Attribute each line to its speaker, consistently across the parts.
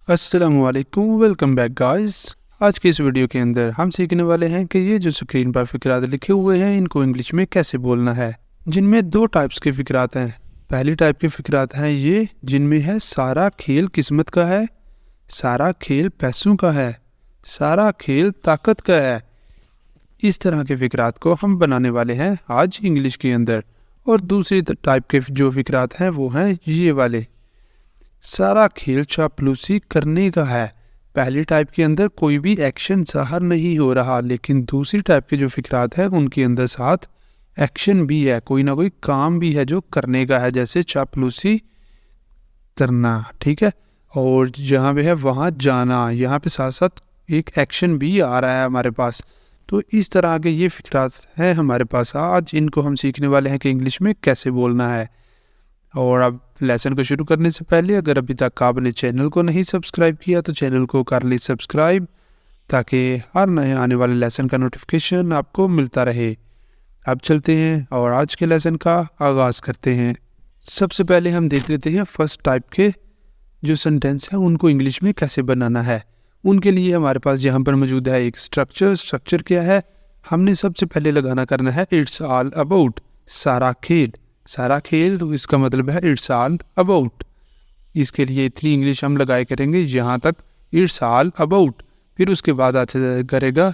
Speaker 1: अस्सलामुअलैकुम, welcome back guys. आज की इस वीडियो के अंदर हम सीखने वाले हैं कि ये जो स्क्रीन पर फिक्रात लिखे हुए हैं इनको इंग्लिश में कैसे बोलना है। जिनमें दो टाइप्स के फिक्रात हैं। पहली टाइप के फिक्रात हैं ये जिनमें है सारा खेल किस्मत का है, सारा खेल पैसों का है, सारा खेल ताकत का है। इस तरह के फिक्रात को हम बनाने वाले हैं आज इंग्लिश के अंदर। और दूसरी टाइप के जो फिक्रात हैं वो हैं ये वाले, सारा खेल चापलूसी करने का है। पहली टाइप के अंदर कोई भी एक्शन ज़ाहिर नहीं हो रहा, लेकिन दूसरी टाइप के जो फिक्रात हैं उनके अंदर साथ एक्शन भी है, कोई ना कोई काम भी है जो करने का है, जैसे चापलूसी करना, ठीक है। और जहाँ पे है वहाँ जाना, यहाँ पे साथ साथ एक एक्शन भी आ रहा है हमारे पास। तो इस तरह के ये फिक्रात हैं हमारे पास। आज इनको हम सीखने वाले हैं कि इंग्लिश में कैसे बोलना है। और अब लेसन को शुरू करने से पहले अगर अभी तक आपने चैनल को नहीं सब्सक्राइब किया तो चैनल को कर ली सब्सक्राइब, ताकि हर नए आने वाले लेसन का नोटिफिकेशन आपको मिलता रहे। अब चलते हैं और आज के लेसन का आगाज़ करते हैं। सबसे पहले हम देख लेते हैं फर्स्ट टाइप के जो सेंटेंस हैं उनको इंग्लिश में कैसे बनाना है। उनके लिए हमारे पास यहाँ पर मौजूद है एक स्ट्रक्चर। स्ट्रक्चर क्या है? हमने सबसे पहले लगाना करना है इट्स ऑल अबाउट, सारा खेल। सारा खेल तो इसका मतलब है इट्स ऑल अबाउट। इसके लिए इतनी इंग्लिश हम लगाए करेंगे यहाँ तक, इट्स ऑल अबाउट। फिर उसके बाद अच्छा करेगा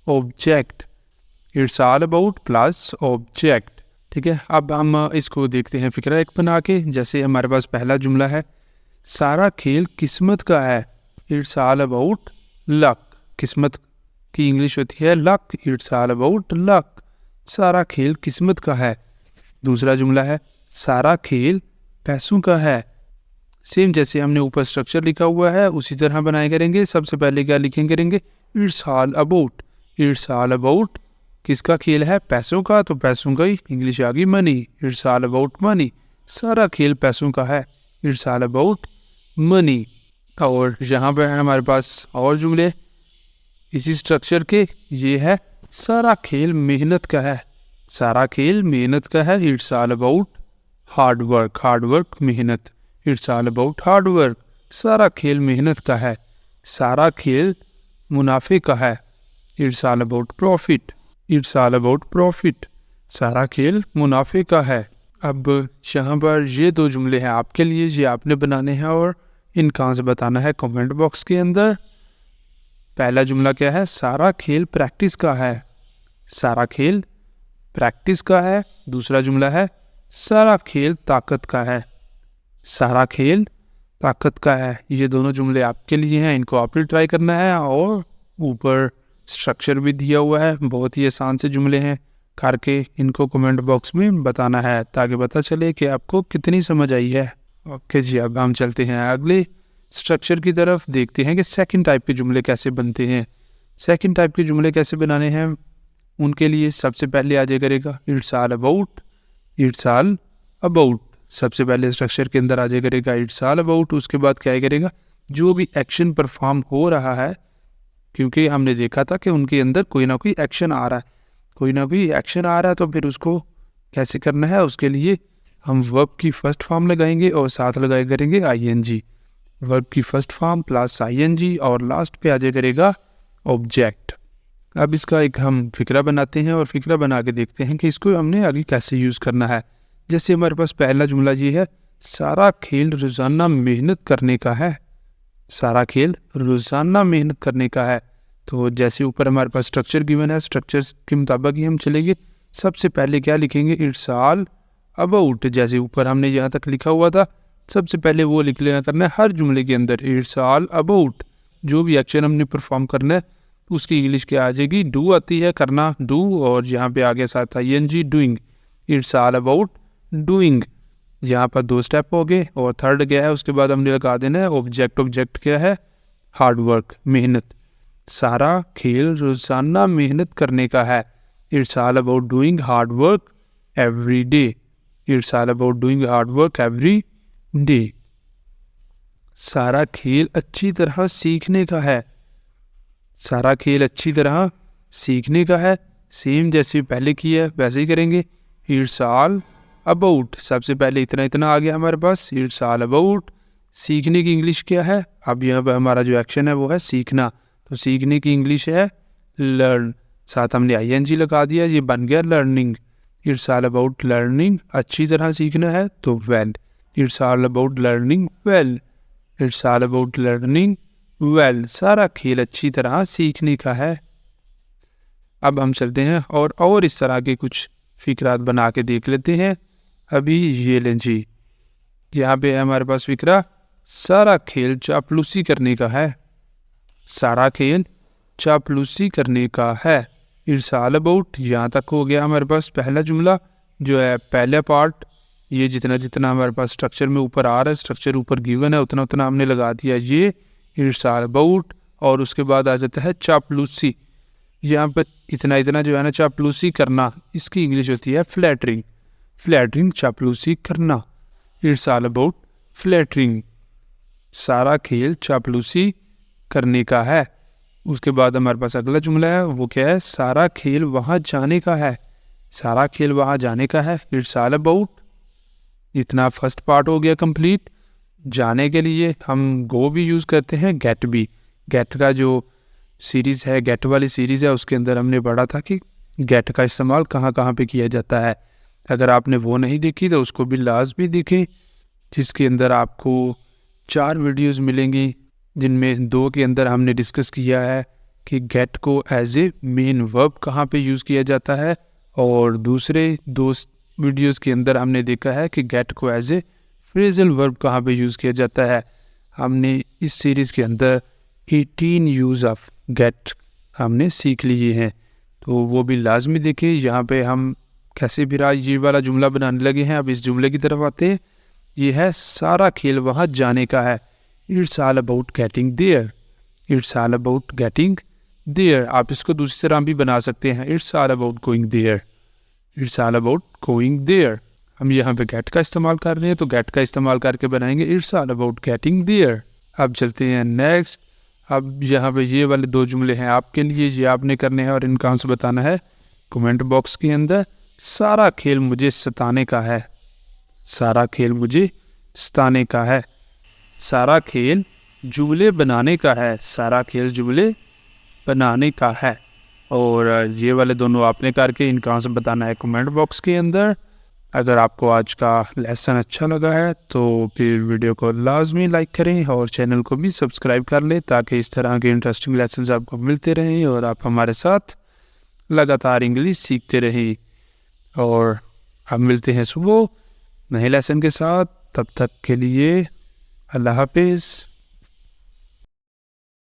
Speaker 1: object, it's all about plus object, ठीक है। अब हम इसको देखते हैं फिक्रा एक बना के। जैसे हमारे पास पहला जुमला है, सारा खेल किस्मत का है, इट्स ऑल अबाउट लक। किस्मत की इंग्लिश होती है luck, it's all about luck. सारा खेल किस्मत का है। दूसरा जुमला है, सारा खेल पैसों का है। सेम जैसे हमने ऊपर स्ट्रक्चर लिखा हुआ है उसी तरह बनाए करेंगे। सबसे पहले क्या लिखेंगे? It's all about. It's all about किसका खेल है? पैसों का। तो पैसों का ही इंग्लिश आ गई money, it's all about money. सारा खेल पैसों का है, इट्स ऑल अबाउट मनी। और यहाँ पर है हमारे पास और जुमले इसी स्ट्रक्चर के। ये है, सारा खेल मेहनत का है। सारा खेल मेहनत का है, it's all about hard work. Hard work मेहनत, it's all about hard work. सारा खेल मेहनत का है। सारा खेल मुनाफे का है, it's all about profit. It's all about profit. सारा खेल मुनाफे का है। अब यहाँ पर ये दो जुमले हैं आपके लिए, ये आपने बनाने हैं और इन कहाँ से बताना है कमेंट बॉक्स के अंदर। पहला जुमला क्या है? सारा खेल प्रैक्टिस का है। सारा खेल प्रैक्टिस का है। दूसरा जुमला है, सारा खेल ताकत का है। सारा खेल ताकत का है। ये दोनों जुमले आपके लिए हैं, इनको आपने ट्राई करना है। और ऊपर स्ट्रक्चर भी दिया हुआ है, बहुत ही आसान से जुमले हैं। करके इनको कमेंट बॉक्स में बताना है ताकि पता चले कि आपको कितनी समझ आई है। ओके जी, अब हम चलते हैं अगले स्ट्रक्चर की तरफ। देखते हैं कि सेकंड टाइप के जुमले कैसे बनते हैं। सेकंड टाइप के जुमले कैसे बनाने हैं उनके लिए सबसे पहले आ जाए करेगा it's all about. It's all about सबसे पहले स्ट्रक्चर के अंदर आ जाए करेगा इट्स ऑल अबाउट। उसके बाद क्या करेगा? जो भी एक्शन परफॉर्म हो रहा है, क्योंकि हमने देखा था कि उनके अंदर कोई ना कोई एक्शन आ रहा है, कोई ना कोई एक्शन आ रहा है, तो फिर उसको कैसे करना है उसके लिए हम वर्ब की फर्स्ट फॉर्म लगाएंगे और साथ लगाए करेंगे आईएनजी। वर्ब की फर्स्ट फॉर्म प्लस आईएनजी और लास्ट पे आ जाए करेगा ऑब्जेक्ट। अब इसका एक हम फिक्रा बनाते हैं और फिक्रा बना के देखते हैं कि इसको हमने आगे कैसे यूज़ करना है। जैसे हमारे पास पहला जुमला ये है, सारा खेल रोज़ाना मेहनत करने का है। सारा खेल रोज़ाना मेहनत करने का है। तो जैसे ऊपर हमारे पास स्ट्रक्चर गिवन है, स्ट्रक्चर के मुताबिक ही हम चलेंगे। सबसे पहले क्या लिखेंगे? It's all about. जैसे ऊपर हमने यहाँ तक लिखा हुआ था, सबसे पहले वो लिख लेना करना है हर जुमले के अंदर, इट्स ऑल अबाउट। जो भी एक्शन हमने परफॉर्म करना है उसकी इंग्लिश क्या आ जाएगी? डू आती है, करना, डू। और यहाँ पे आगे साथ ING, doing. It's all about doing. यहाँ पर दो स्टेप हो गए और थर्ड क्या है उसके बाद हमने लगा देना है ऑब्जेक्ट। ऑब्जेक्ट क्या है? हार्ड वर्क, मेहनत। सारा खेल रोजाना मेहनत करने का है, it's all about doing hard work every day. It's all about doing hard work every day. सारा खेल अच्छी तरह सीखने का है। सारा खेल अच्छी तरह सीखने का है। सेम जैसे पहले किया है वैसे ही करेंगे। इट्स ऑल अबाउट, सबसे पहले इतना इतना आ गया हमारे पास, इट्स ऑल अबाउट सीखने की इंग्लिश क्या है? अब यहाँ पर हमारा जो एक्शन है वो है सीखना, तो सीखने की इंग्लिश है लर्न। साथ हमने ING लगा दिया, ये बन गया learning. It's all about learning, अच्छी तरह सीखना है तो well. It's all about learning well. It's all about learning well. सारा खेल अच्छी तरह सीखने का है। अब हम चलते हैं और इस तरह के कुछ फिक्रात बना के देख लेते हैं। अभी ये लें जी, यहाँ पे है हमारे पास फिक्रा, सारा खेल चापलूसी करने का है। सारा खेल चापलूसी करने का है। इट्स ऑल अबाउट, यहाँ तक हो गया हमारे पास पहला जुमला जो है पहला पार्ट। ये जितना जितना हमारे पास स्ट्रक्चर में ऊपर आ रहा है, स्ट्रक्चर ऊपर गिवन है, उतना उतना हमने लगा दिया ये इट्स ऑल अबाउट। और उसके बाद आ जाता है चापलूसी। यहाँ पर इतना इतना जो है ना चापलूसी करना, इसकी इंग्लिश होती है फ्लैटरिंग। फ्लैटरिंग, चापलूसी करना। It's all about flattering. सारा खेल चापलूसी करने का है। उसके बाद हमारे पास अगला जुमला है, वो क्या है? सारा खेल वहाँ जाने का है। सारा खेल वहाँ जाने का है। इट्स ऑल अबाउट, इतना फर्स्ट पार्ट हो गया कंप्लीट। जाने के लिए हम गो भी यूज़ करते हैं, गेट भी। गेट का जो सीरीज़ है, गेट वाली सीरीज़ है, उसके अंदर हमने पढ़ा था कि गेट का इस्तेमाल कहाँ कहाँ पे किया जाता है। अगर आपने वो नहीं देखी तो उसको भी लाजमी देखें, जिसके अंदर आपको 4 वीडियोस मिलेंगी, जिनमें 2 के अंदर हमने डिस्कस किया है कि गेट को एज ए मेन वर्ब कहाँ पे यूज़ किया जाता है, और दूसरे 2 वीडियोस के अंदर हमने देखा है कि गेट को एज ए फ्रेजल वर्ब कहाँ पे यूज़ किया जाता है। हमने इस सीरीज़ के अंदर 18 यूज़ ऑफ गेट हमने सीख लिए हैं, तो वो भी लाजमी देखें। यहाँ पे हम कैसे भी रहा ये वाला जुमला बनाने लगे हैं। अब इस जुमले की तरफ आते हैं। ये है सारा खेल वहाँ जाने का है। It's all about getting there. It's all about getting there. आप इसको दूसरी तरह भी बना सकते हैं, it's all about going there. It's all about going there. हम यहाँ पे गेट का इस्तेमाल कर रहे हैं, तो गेट का इस्तेमाल करके बनाएंगे it's all about getting there. अब चलते हैं नेक्स्ट। अब यहाँ पे ये वाले 2 जुमले हैं आपके लिए, ये आपने करने हैं और इनका आंसर बताना है कमेंट बॉक्स के अंदर। सारा खेल मुझे सताने का है। सारा खेल मुझे सताने का है। सारा खेल जुमले बनाने का है। सारा खेल जुमले बनाने का है। और ये वाले दोनों आपने करके इनका आंसर बताना है कमेंट बॉक्स के अंदर। अगर आपको आज का लेसन अच्छा लगा है तो फिर वीडियो को लाजमी लाइक करें और चैनल को भी सब्सक्राइब कर लें, ताकि इस तरह के इंटरेस्टिंग लेसन्स आपको मिलते रहें और आप हमारे साथ लगातार इंग्लिश सीखते रहें। और हम मिलते हैं सुबह नए लेसन के साथ। तब तक के लिए अल्लाह हाफिज़।